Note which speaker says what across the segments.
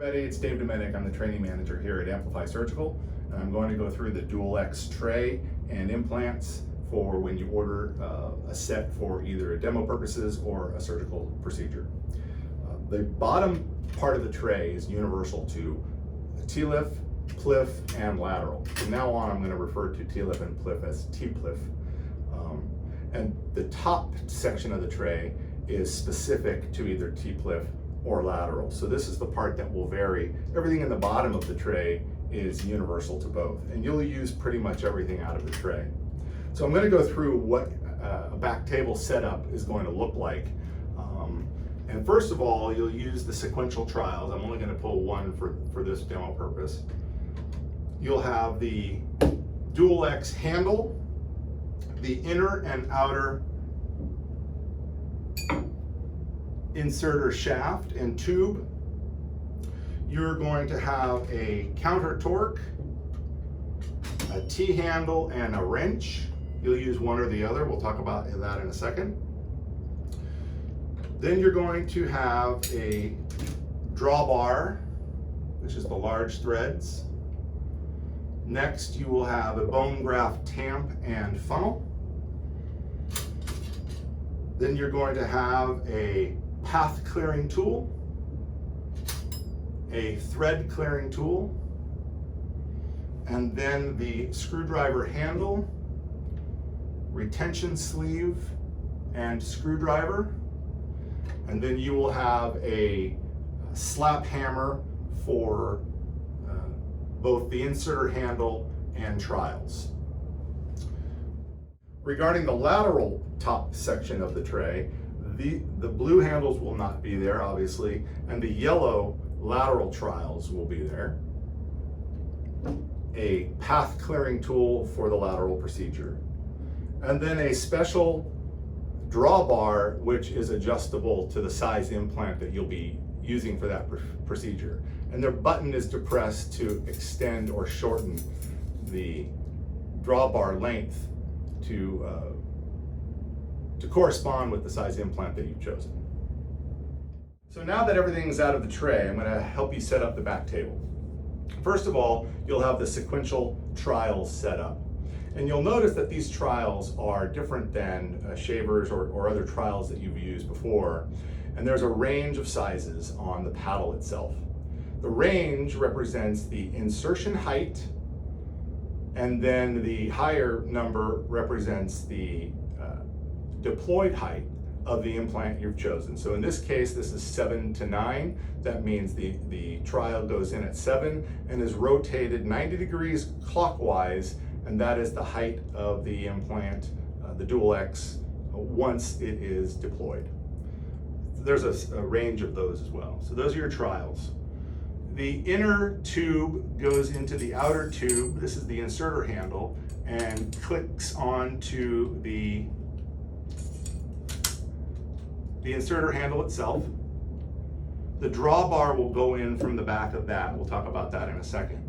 Speaker 1: Everybody, it's Dave Domenic. I'm the training manager here at Amplify Surgical, and I'm going to go through the dualX tray and implants for when you order a set for either demo purposes or a surgical procedure. The bottom part of the tray is universal to TLIF, PLIF, and lateral. From now on, I'm going to refer to TLIF and PLIF as TPLIF. And the top section of the tray is specific to either TPLIF or lateral. So this is the part that will vary. Everything in the bottom of the tray is universal to both, and you'll use pretty much everything out of the tray. So I'm going to go through what a back table setup is going to look like. And first of all, you'll use the sequential trials. I'm only going to pull one for this demo purpose. You'll have the dualX handle, the inner and outer inserter shaft and tube. You're going to have a counter torque, a T-handle, and a wrench. You'll use one or the other. We'll talk about that in a second. Then you're going to have a drawbar, which is the large threads. Next, you will have a bone graft tamp and funnel. Then you're going to have a path clearing tool, a thread clearing tool, and then the screwdriver handle, retention sleeve, and screwdriver. And then you will have a slap hammer for both the inserter handle and trials. Regarding the lateral top section of the tray, the blue handles will not be there, obviously, and the yellow lateral trials will be there. A path clearing tool for the lateral procedure. And then a special drawbar, which is adjustable to the size implant that you'll be using for that procedure. And their button is depressed to extend or shorten the drawbar length to correspond with the size implant that you've chosen. So now that everything's out of the tray, I'm going to help you set up the back table. First of all, you'll have the sequential trials set up. And you'll notice that these trials are different than shavers or other trials that you've used before. And there's a range of sizes on the paddle itself. The range represents the insertion height, and then the higher number represents the deployed height of the implant you've chosen. So in this case, this is 7 to 9. That means the trial goes in at 7 and is rotated 90 degrees clockwise, and that is the height of the implant, the dualX, once it is deployed. There's a range of those as well. So those are your trials. The inner tube goes into the outer tube. This is the inserter handle, and clicks onto the inserter handle itself. The drawbar will go in from the back of that. We'll talk about that in a second.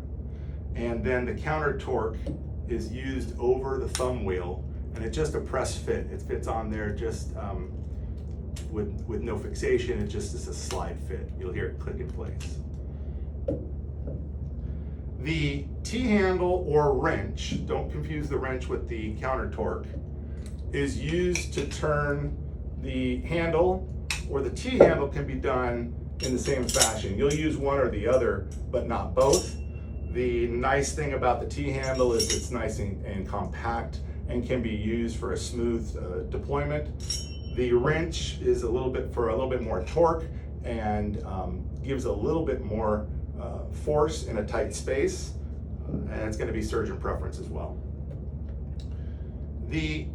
Speaker 1: And then the counter torque is used over the thumb wheel, and it's just a press fit. It fits on there just with no fixation. It just is a slide fit. You'll hear it click in place. The T-handle or wrench, don't confuse the wrench with the counter torque, is used to turn the handle, or the T-handle can be done in the same fashion. You'll use one or the other, but not both. The nice thing about the T-handle is it's nice and compact and can be used for a smooth deployment. The wrench is a little bit more torque and gives a little bit more force in a tight space, and it's going to be surgeon preference as well. The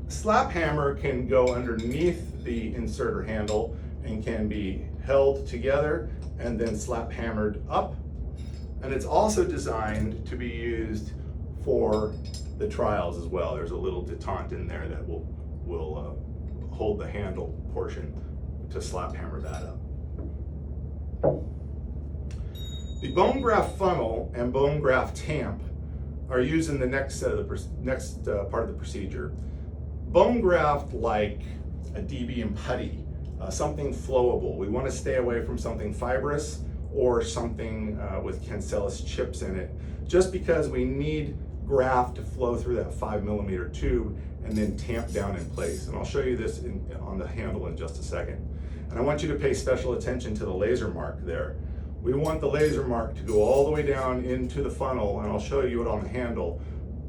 Speaker 1: slap hammer can go underneath the inserter handle and can be held together and then slap hammered up. And it's also designed to be used for the trials as well. There's a little detente in there that will hold the handle portion to slap hammer that up. The bone graft funnel and bone graft tamp are used in the next part of the procedure. Bone graft, like a DB and putty, something flowable. We want to stay away from something fibrous or something with cancellous chips in it, just because we need graft to flow through that 5mm tube and then tamp down in place. And I'll show you this on the handle in just a second. And I want you to pay special attention to the laser mark there. We want the laser mark to go all the way down into the funnel, and I'll show you it on the handle.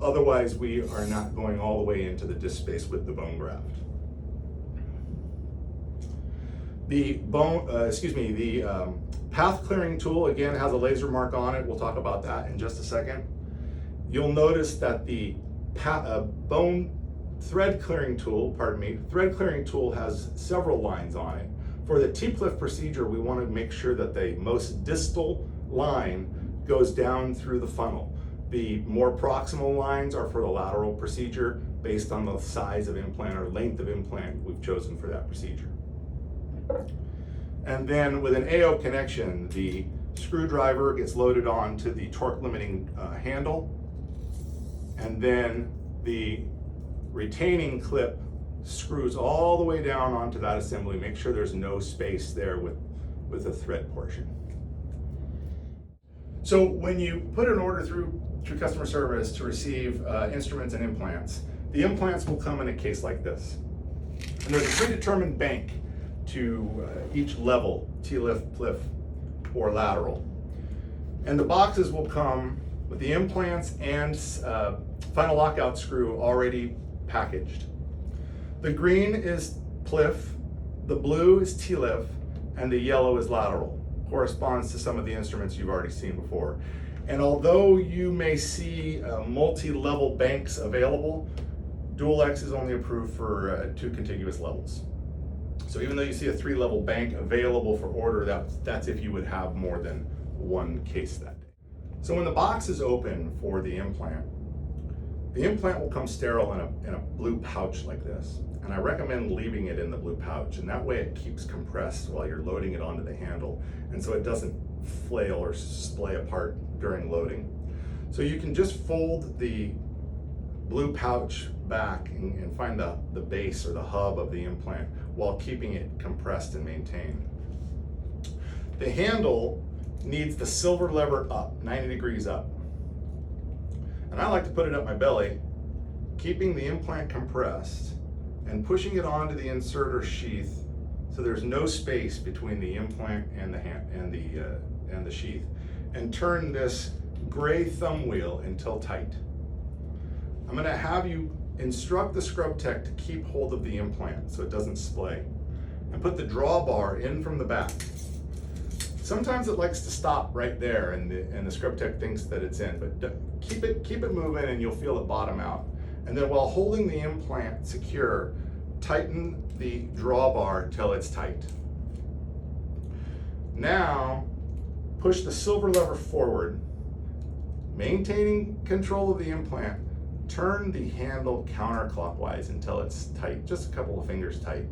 Speaker 1: Otherwise, we are not going all the way into the disc space with the bone graft. The path clearing tool, again, has a laser mark on it. We'll talk about that in just a second. You'll notice that the thread clearing tool has several lines on it. For the T-cliff procedure, we want to make sure that the most distal line goes down through the funnel. The more proximal lines are for the lateral procedure based on the size of implant or length of implant we've chosen for that procedure. And then with an AO connection, the screwdriver gets loaded onto the torque limiting handle, and then the retaining clip screws all the way down onto that assembly. Make sure there's no space there with the thread portion. So when you put an order through customer service to receive instruments and implants, the implants will come in a case like this. And there's a predetermined bank to each level, T-lift, pliff, or lateral. And the boxes will come with the implants and final lockout screw already packaged. The green is pliff, the blue is T-lift, and the yellow is lateral. Corresponds to some of the instruments you've already seen before. And although you may see multi-level banks available, dualX is only approved for 2 contiguous levels. So even though you see a 3-level bank available for order, that's if you would have more than one case that day. So when the box is open for the implant will come sterile in a blue pouch like this. And I recommend leaving it in the blue pouch, and that way it keeps compressed while you're loading it onto the handle, and so it doesn't flail or splay apart during loading. So you can just fold the blue pouch back and find the base or the hub of the implant while keeping it compressed and maintained. The handle needs the silver lever up, 90 degrees up. And I like to put it up my belly, keeping the implant compressed and pushing it onto the inserter sheath so there's no space between the implant and the sheath, and turn this gray thumb wheel until tight. I'm going to have you instruct the scrub tech to keep hold of the implant so it doesn't splay, and put the drawbar in from the back. Sometimes it likes to stop right there, and the scrub tech thinks that it's in, but keep it moving and you'll feel it bottom out. And then while holding the implant secure, tighten the drawbar till it's tight. Now, push the silver lever forward, maintaining control of the implant. Turn the handle counterclockwise until it's tight, just a couple of fingers tight.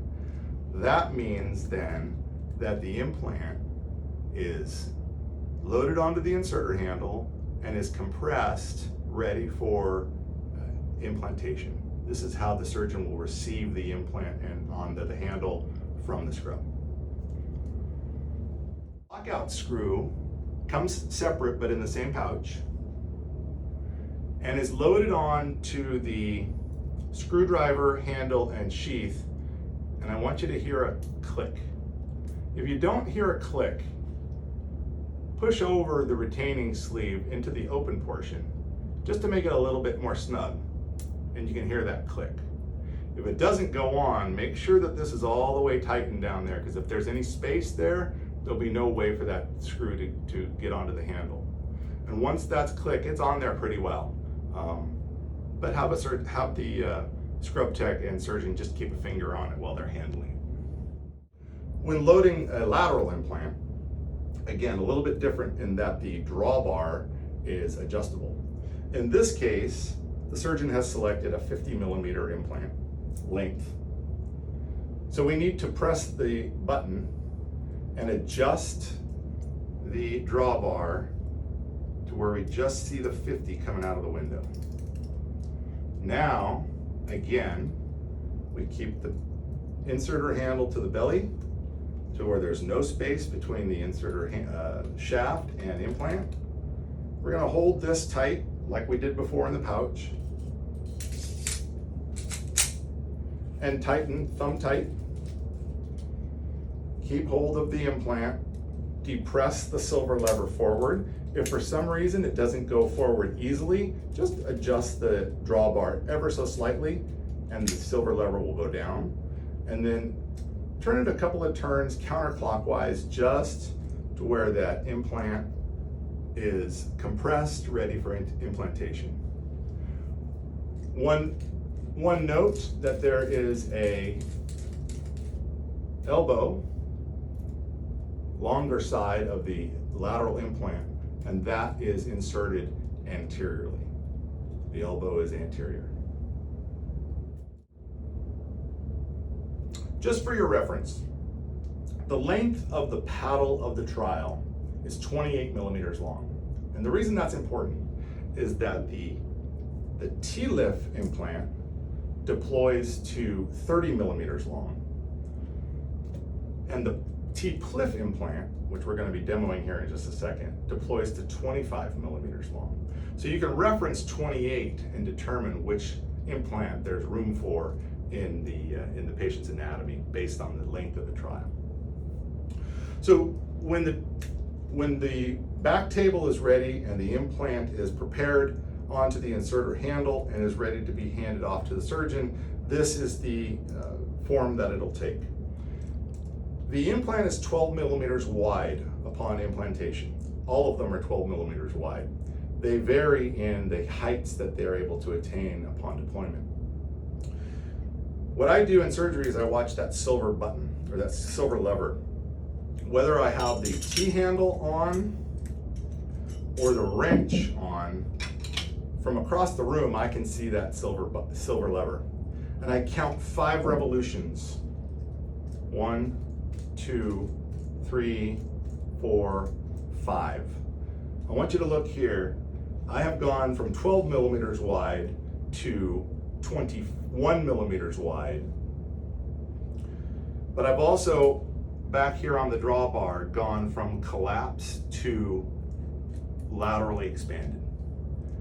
Speaker 1: That means then that the implant is loaded onto the inserter handle and is compressed, ready for implantation. This is how the surgeon will receive the implant and onto the handle from the scrub. Lockout screw comes separate but in the same pouch and is loaded on to the screwdriver, handle, and sheath. And I want you to hear a click. If you don't hear a click, push over the retaining sleeve into the open portion just to make it a little bit more snug, and you can hear that click. If it doesn't go on, make sure that this is all the way tightened down there, because if there's any space there, there'll be no way for that screw to get onto the handle. And once that's click, it's on there pretty well. But have the scrub tech and surgeon just keep a finger on it while they're handling it. When loading a lateral implant, again, a little bit different in that the drawbar is adjustable. In this case, the surgeon has selected a 50mm implant length. So we need to press the button and adjust the drawbar to where we just see the 50 coming out of the window. Now, again, we keep the inserter handle to the belly to where there's no space between the inserter shaft and implant. We're going to hold this tight like we did before in the pouch, and tighten, thumb tight. Keep hold of the implant, depress the silver lever forward. If for some reason it doesn't go forward easily, just adjust the drawbar ever so slightly and the silver lever will go down. And then turn it a couple of turns counterclockwise just to where that implant is compressed, ready for implantation. One note that there is a elbow, longer side of the lateral implant, and that is inserted anteriorly. The elbow is anterior. Just for your reference, the length of the paddle of the trial is 28 millimeters long. And the reason that's important is that the T-LIF implant deploys to 30 millimeters long. And the T-PLIF implant, which we're going to be demoing here in just a second, deploys to 25 millimeters long. So you can reference 28 and determine which implant there's room for in the patient's anatomy based on the length of the trial. So when the back table is ready and the implant is prepared onto the inserter handle and is ready to be handed off to the surgeon, this is the form that it'll take. The implant is 12 millimeters wide upon implantation. All of them are 12 millimeters wide. They vary in the heights that they're able to attain upon deployment. What I do in surgery is I watch that silver button, or that silver lever. Whether I have the T-handle on or the wrench on, from across the room I can see that silver lever. And I count 5 revolutions. 1, 2, 3, 4, 5. I want you to look here. I have gone from 12 millimeters wide to 21 millimeters wide. But I've also, back here on the drawbar, gone from collapsed to laterally expanded.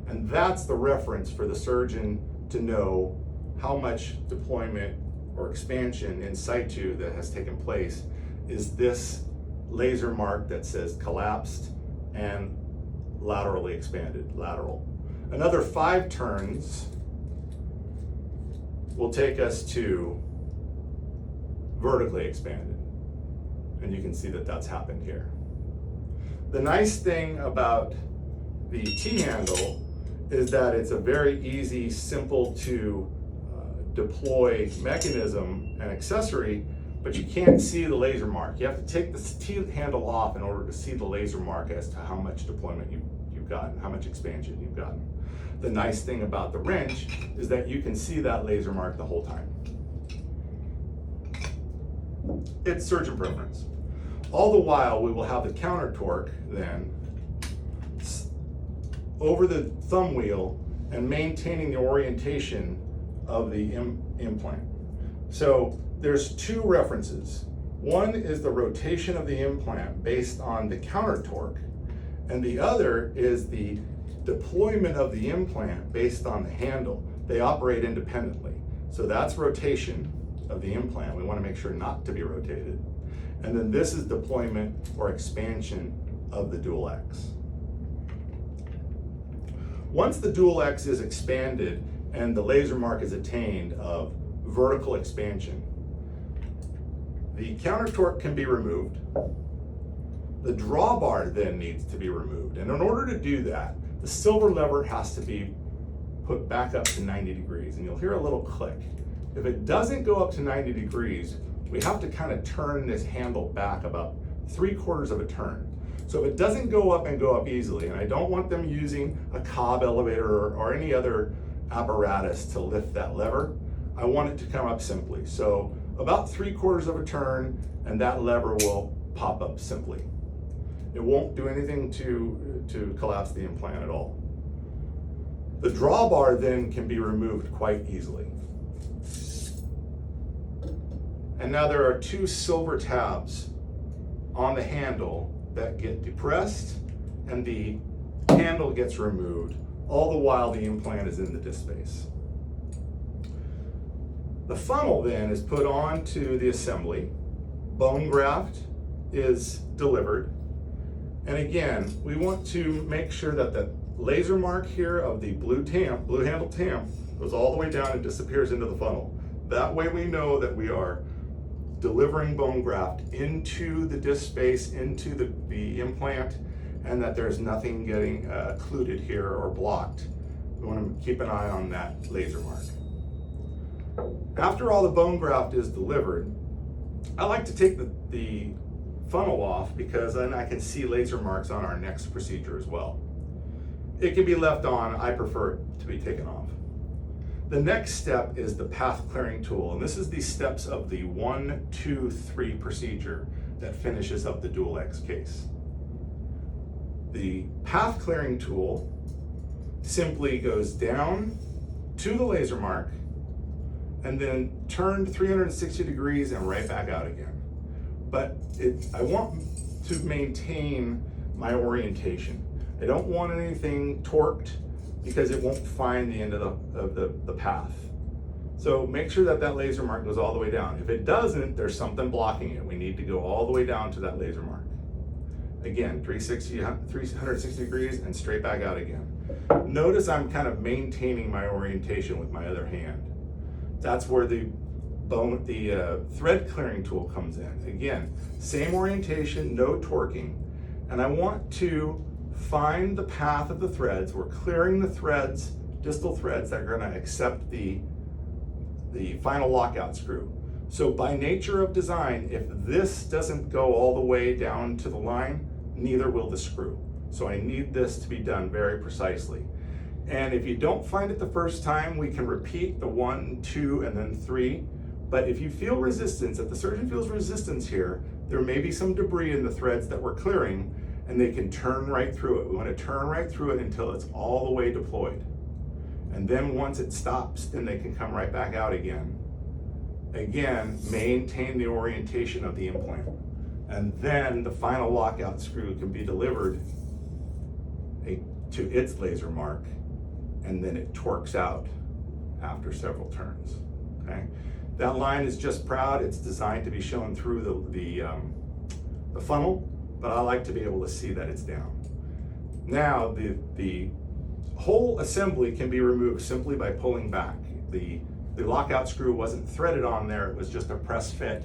Speaker 1: And that's the reference for the surgeon to know how much deployment or expansion in situ that has taken place is this laser mark that says collapsed and laterally expanded, lateral. Another 5 turns will take us to vertically expanded. And you can see that that's happened here. The nice thing about the T-handle is that it's a very easy, simple to deploy mechanism and accessory, but you can't see the laser mark. You have to take the T-handle off in order to see the laser mark as to how much deployment you've gotten, how much expansion you've gotten. The nice thing about the wrench is that you can see that laser mark the whole time. It's surgeon preference. All the while, we will have the counter torque then over the thumb wheel and maintaining the orientation of the implant. So there's 2 references. One is the rotation of the implant based on the counter torque, and the other is the deployment of the implant based on the handle. They operate independently. So that's rotation of the implant. We want to make sure not to be rotated. And then this is deployment or expansion of the dualX. Once the dualX is expanded and the laser mark is attained of vertical expansion, the counter torque can be removed. The drawbar then needs to be removed. And in order to do that, the silver lever has to be put back up to 90 degrees. And you'll hear a little click. If it doesn't go up to 90 degrees, we have to kind of turn this handle back about 3/4 of a turn. So if it doesn't go up easily, and I don't want them using a Cobb elevator or any other apparatus to lift that lever, I want it to come up simply. So about 3/4 of a turn, and that lever will pop up simply. It won't do anything to collapse the implant at all. The drawbar then can be removed quite easily. And now there are 2 silver tabs on the handle that get depressed and the handle gets removed, all the while the implant is in the disc space. The funnel then is put onto the assembly, bone graft is delivered, and again, we want to make sure that the laser mark here of the blue handle tamp, goes all the way down and disappears into the funnel. That way we know that we are delivering bone graft into the disc space, into the implant, and that there's nothing getting occluded here or blocked. We want to keep an eye on that laser mark. After all the bone graft is delivered, I like to take the funnel off because then I can see laser marks on our next procedure as well. It can be left on, I prefer it to be taken off. The next step is the path clearing tool, and this is the steps of the 1, 2, 3 procedure that finishes up the dualX case. The path clearing tool simply goes down to the laser mark and then turned 360 degrees and right back out again. But I want to maintain my orientation. I don't want anything torqued because it won't find the end of the path. So make sure that that laser mark goes all the way down. If it doesn't, there's something blocking it. We need to go all the way down to that laser mark. Again, 360 degrees and straight back out again. Notice I'm kind of maintaining my orientation with my other hand. That's where the thread clearing tool comes in. Again, same orientation, no torquing. And I want to find the path of the threads. We're clearing the threads, distal threads that are going to accept the final lockout screw. So by nature of design, if this doesn't go all the way down to the line, neither will the screw. So I need this to be done very precisely. And if you don't find it the first time, we can repeat the 1, 2, and then 3. But if you feel resistance, if the surgeon feels resistance here, there may be some debris in the threads that we're clearing, and they can turn right through it. We want to turn right through it until it's all the way deployed. And then once it stops, then they can come right back out again. Again, maintain the orientation of the implant. And then the final lockout screw can be delivered to its laser mark, and then it torques out after several turns, okay? That line is just proud. It's designed to be shown through the funnel, but I like to be able to see that it's down. Now, the whole assembly can be removed simply by pulling back. The lockout screw wasn't threaded on there, it was just a press fit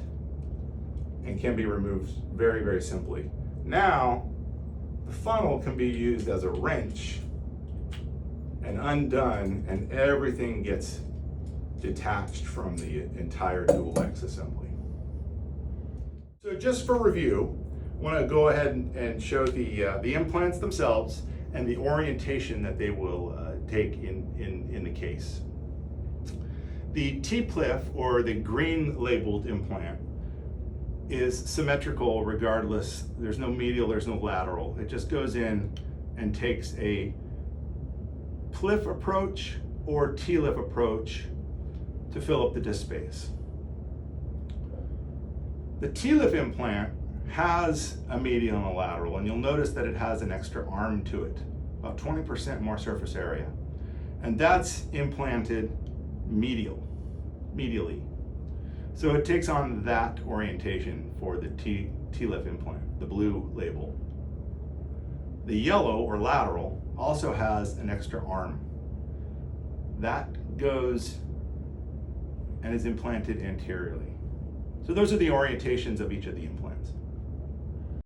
Speaker 1: and can be removed very, very simply. Now, the funnel can be used as a wrench and undone, and everything gets detached from the entire dualX assembly. So just for review, I want to go ahead and show the implants themselves and the orientation that they will take in the case. The T-PLIF, or the green labeled implant, is symmetrical regardless. There's no medial, there's no lateral. It just goes in and takes a PLIF approach or T-LIF approach to fill up the disc space. The T-LIF implant has a medial and a lateral, and you'll notice that it has an extra arm to it, about 20% more surface area. And that's implanted medially. So it takes on that orientation for the T-LIF implant, the blue label. The yellow or lateral also has an extra arm. That goes and is implanted anteriorly. So those are the orientations of each of the implants.